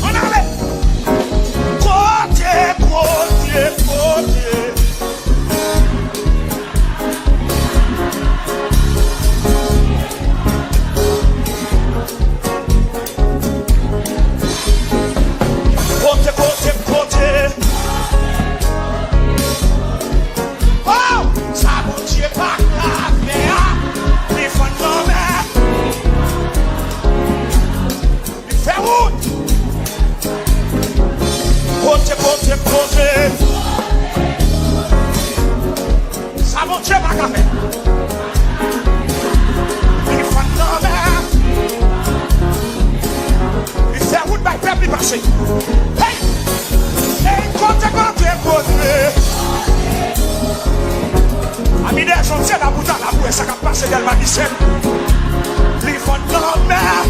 On allait. Côté. Oh, ça mon Dieu pas la mer, les fonds de mer. Il fait route. Côté. Ça mon Dieu pas la mer. Les fonds de mer. Il fait route par peuple passer. Hey! Côté. Ami des gens, c'est la bouteille, la bouée, ça va passer dans le magicien. Les fonds de la mer.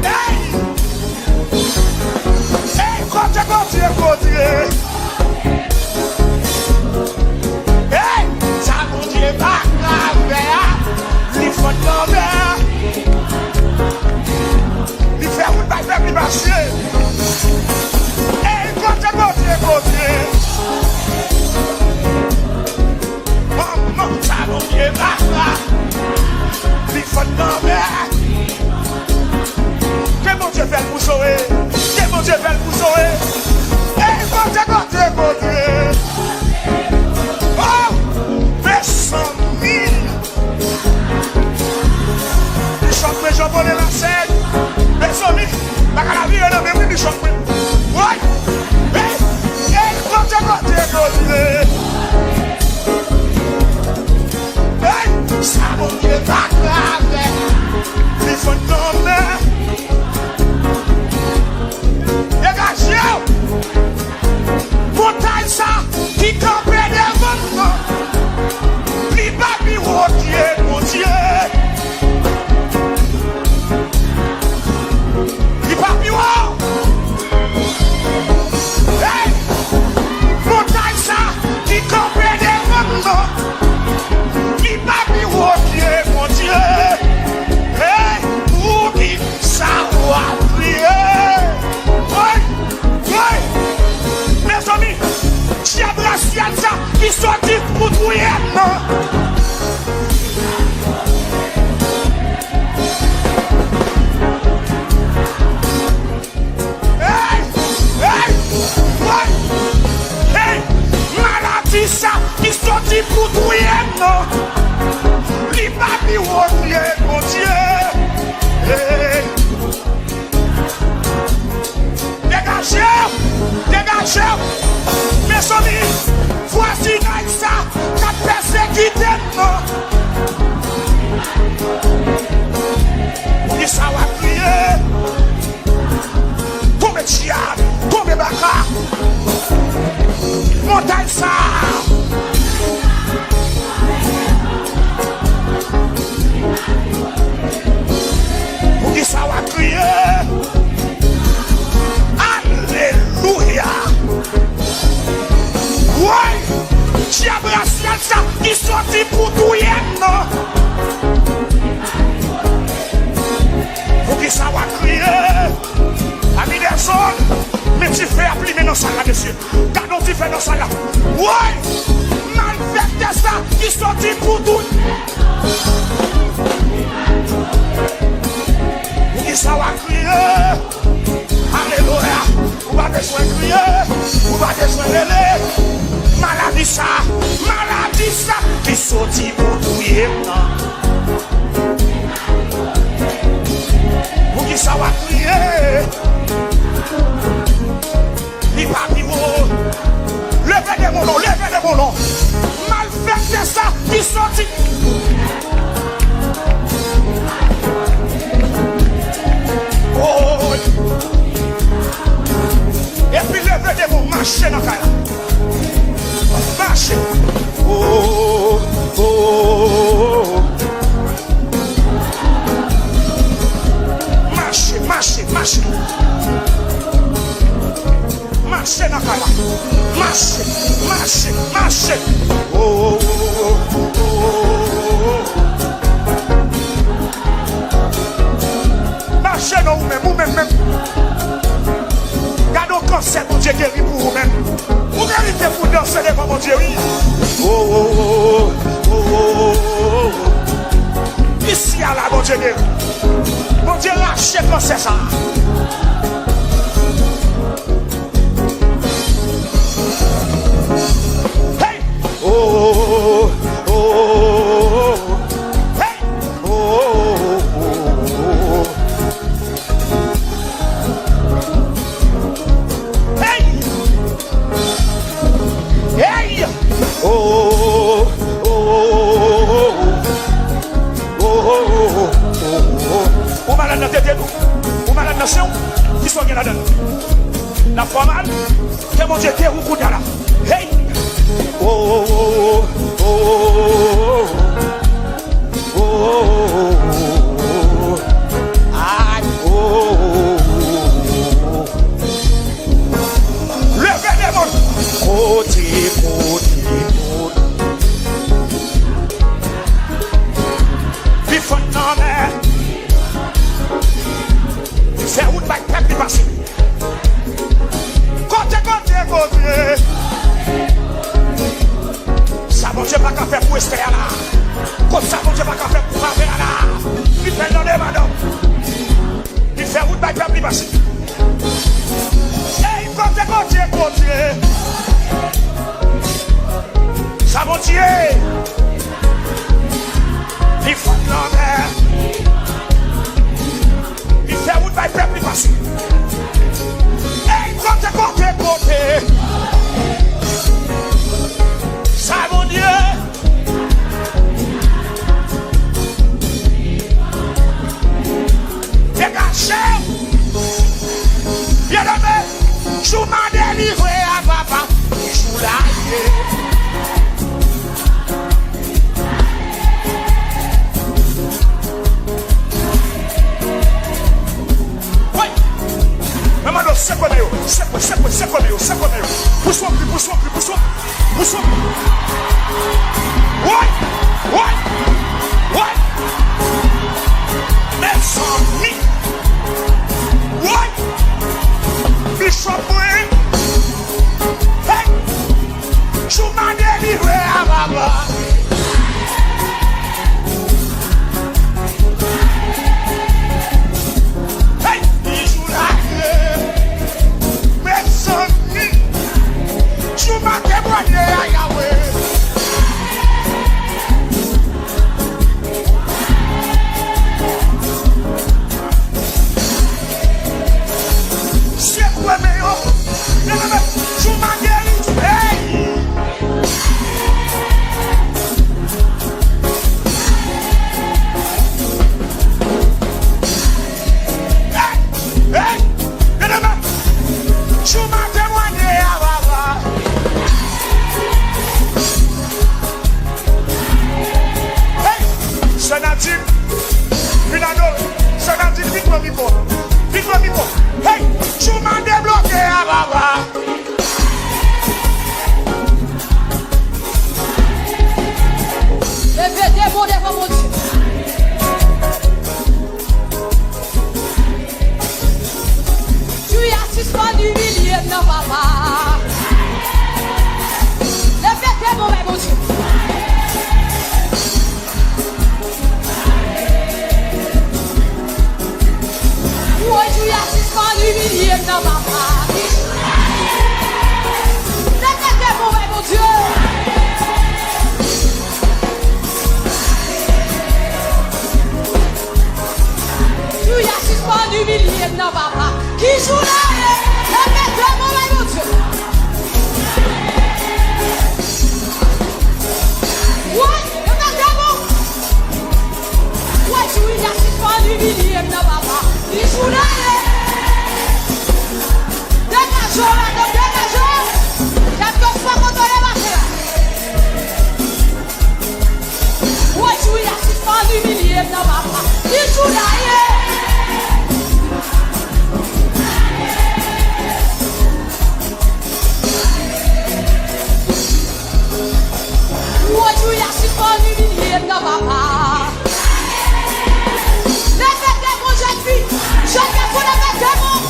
Hey! Hey, côté. Hey! Ça mon Dieu, pas la mer. Les fonds de la mer. Il fait route par peuple passer. Côté. Maman, ça mon Dieu, papa. Il faut nommer. Que mon Dieu fait pour sauver. Que mon Dieu fait pour sauver. Et côté. Oh, 200 000. Il chante, mais j'en connais la scène. 200 000. La vie est dans mes mains, il chante. Ouais. Côté. Hey, ça mon Dieu pas grave. Il faut nommer. Dégagez. Montagne ça qui campait devant nous. Li papi rodier, mon Dieu. Li papi rodier. Qui comprenait vraiment, qui m'a mis au pied, mon Dieu, hey, pour qui ça va prier. Oui, mes amis, j'ai abracé ça, qui sortit pour prier, non. Ça qui sortit pour tout non. Li papi rodier, mon Dieu. Hey. Dégagez. Mes amis, voici ça, qu'a persécuté, non. Qui ça va crier. Tombe diable, tombe baka. Montagne ça. Pour qui ça va crier. Alléluia. Ouais. Diable racial ça qui sortit pour tout non. Pour qui ça va crier. Ami des zones. Mais tu fais appeler maintenant ça là, monsieur. Quand tu fais dans ça là. Ouais! Malfecté ça qui sortit pour tout. Qui ça va crier? Alléluia! Vous va besoin de crier. Vous va besoin de l'air. Maladie ça qui sortit pour tout. Pour qui ça va crier? Li papi wo. Levez de mon nom. Malfecté ça qui sortit. Oh. Et puis levez de mon marché dans la marché. Oh. Marché. Marché dans la marché. Oh. cancer, mon Dieu guérit pour vous-même. Vous méritez pour danser devant mon Dieu, oui. Oh, oh, oh, oh, oh, oh, oh. Ici, à la, mon Dieu guérit. Mon Dieu lâche le cancer, ça. Hey! Oh, oh, oh, oh, oh. Hey! Oh, oh, oh, oh. Hey! Hey! Oh, oh, oh, oh, oh, oh, oh. Ou malade dans tes têtes, ou malade dans son, qui sont bien là-dedans. La forme, que mon Dieu te roule là. Hey! Oh, oh, oh, oh, oh, oh, oh, oh, aïe, oh, oh, oh. Levez les mains. Côté, côté, côté. Vivant dans mer. C'est où le bac qui passe. Côté, côté, côté. Ça, mon Dieu, pas qu'à faire pour espérer là. Comme ça, mon Dieu, pas qu'à faire pour faire là. Il fait dans les madame. Il fait route by peuple passé. Et côté, côté, côté. Ça, mon Dieu. Il faut dans l'air. Il fait route by peuple passé. Et côté, côté, côté. Ça, mon Dieu. Dégagez. Bien aimé. Je m'en délivré à papa. Je l'ai. Oui. Maman, c'est quoi, c'est quoi, c'est quoi, c'est quoi, c'est quoi, pousse-moi plus, pousse-moi plus, pousse-moi. Pousse-moi. Ouais, ouais, ouais. Mais sans lui. Ouais. Bishop, oui. Hey. Je m'en délivré à maman. Hey. Il joue la clé. Mais sans lui. Je m'en témoigné à Yahweh. C'est quoi meilleur? Je m'en guéris. Hey! Hey! Hey! Je m'en témoigné à Baba. Hey! C'est Nadine. Une adore. C'est Nadine. Vite-moi, vite-moi. Vite-moi, vite-moi. Hey! Je m'en débloqué à Baba. Levez des mots devant mon Dieu. Tu as suspendu milliers de papa. Levez des mots devant mon Dieu. Oui, tu as suspendu milliers de papa. Levez des mots devant mon Dieu. Tu as suspendu milliers de papa. Qui joue là? Levez des mots devant mon Dieu. Oui, levez des mots. Oui, tu as suspendu milliers de papa. Qui joue là? Dégageons là, dégageons. Quelques fois quand on est marché là. Oui, tu as suspendu milliers de papa. Qui joue là? Tu as suspendu milliers de papa. Levez des mots, jeune fille. Jeune fille, pour lever des mots.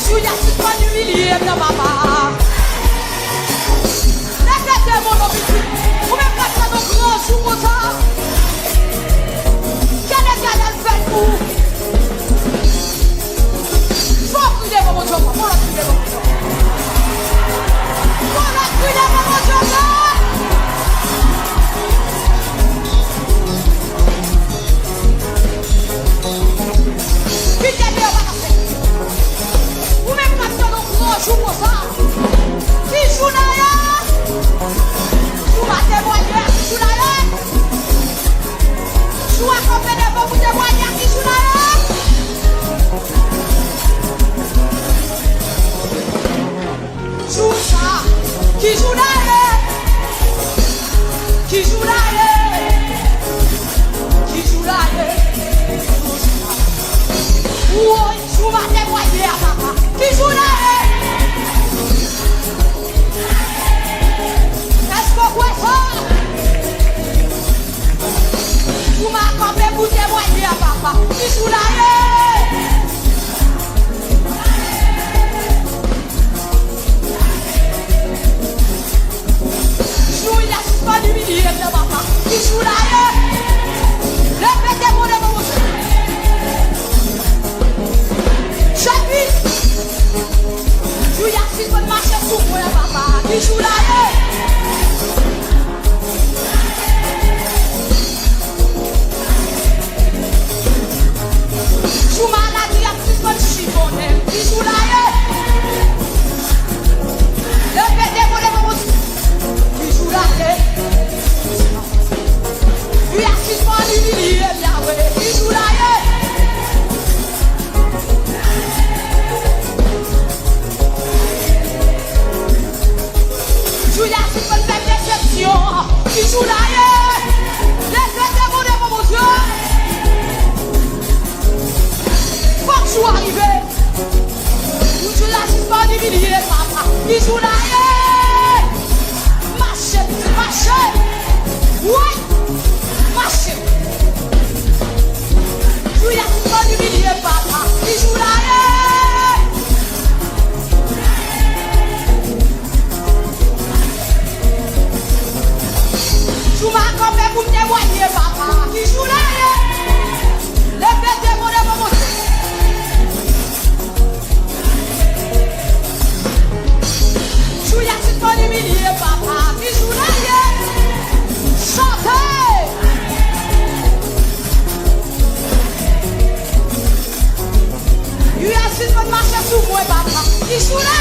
Jou ya si pas humilié dans papa. Répétez mon nom petit. Vous même pas ça dans grand jour comme ça. Quel est le fait pour? Faut crier mon Dieu, faut la crier mon Dieu. Faut la crier mon Dieu. Qui t'aime bien passer? Ou même pas ça dans grand jour comme ça. Qui joue là? Joue à témoigner, joue là. Joue à compagnie pour vous témoigner, qui joue là. Joue ça, qui joue là. Qui joue là. Qui joue là. Oui, joue à témoigner à papa. Qui joue là. Est-ce qu'on voit ça? Vous m'accompagnez pour témoigner à papa. Qui joue là? Joue, il a pas d'humilié de papa. Qui joue là? Répétez mon nom, mon Dieu. Chapitre. Joue, il a six bonnes marches sur moi, papa. Qui joue là? Joue maladie, à six bonnes chiffonnées. Qui joue là? Répétez mon nom, mon Dieu. Qui joue là? Lui a six bonnes humiliées, Yahweh. Qui joue là? Joue là, si bonne belle déception. Qui joue là? Répétez mon nom, mon Dieu. Faut que je sois arrivé. Où tu l'as, si bonne humiliée, papa. Qui joue là? Marchez, marchez. Oui, marchez. Joue là, si bonne humiliée, papa. Qui joue là? Joue ma campagne pour me témoigner, papa. Qui joue là? Répétez mon nom, mon Dieu. Joue là, si bonne humiliée, papa. Qui joue là? Chantez. Lui a si bonne marche sur moi, papa. Qui joue là?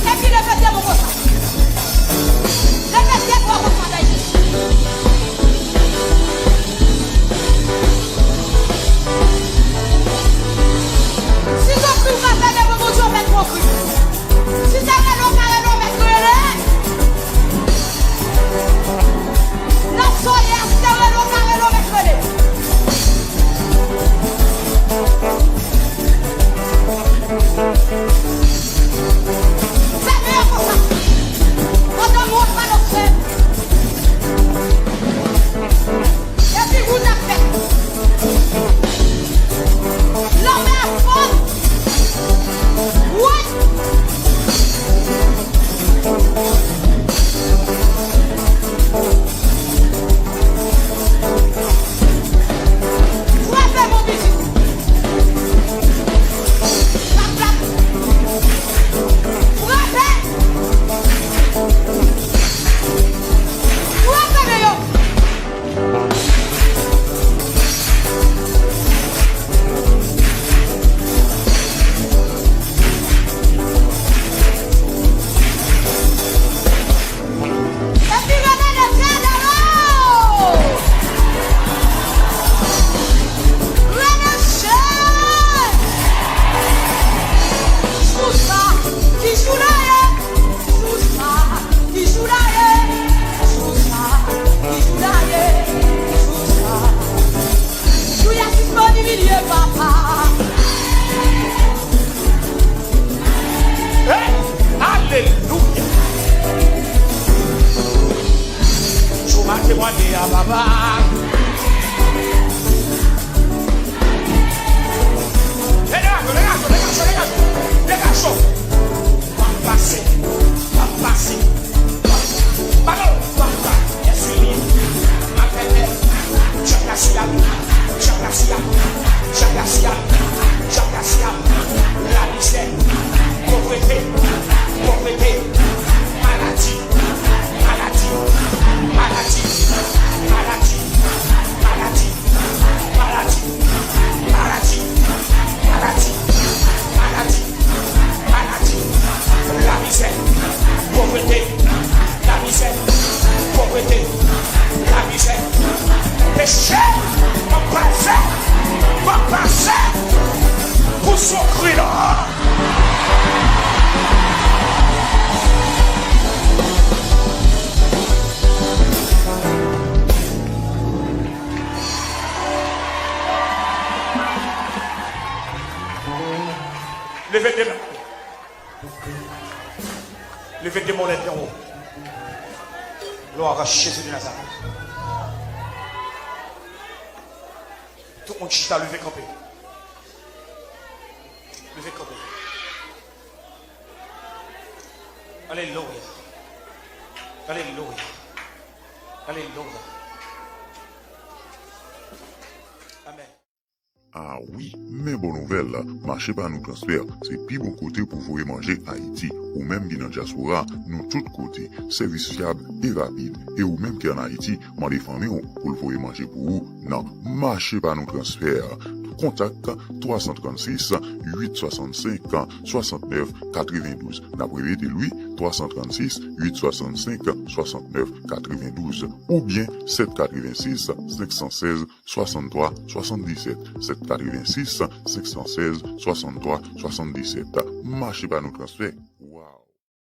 Répétez mon cosa. Répétez pour votre madame. Si ton cru va faire des moments, tu vas mettre mon cru. Si t'as un carré, mettre le lait. La soya, si t'as un carré, mettre le lait. papa. Les garçons. Va passer. Pardon, papa. Est-ce libre? Appelle-les. Jacques la misère, pauvreté, maladie, la misère, pauvreté, péché, va passer, pour son cri là. Levez des mains. Levez des monettes en haut. Gloire à Jésus de Nazareth. Tout le monde chita, levez campé. Levez campé. Alléluia. Alléluia. Alléluia. Amen. Ah oui, mais bonne nouvelle là, marché par nous transfert, c'est plus bon côté pour vous manger Haïti, ou même bien dans diaspora, nous tous côtés, service fiable et rapide, et ou même qui en Haïti, m'en des familles pour le vous manger pour vous, non, marché par nous transfert. Contact 336 865 69 92. N'appelez lui 336 865 69 92 ou bien 786 516 63 77 786 516 63 77. Marchez pas nos transferts.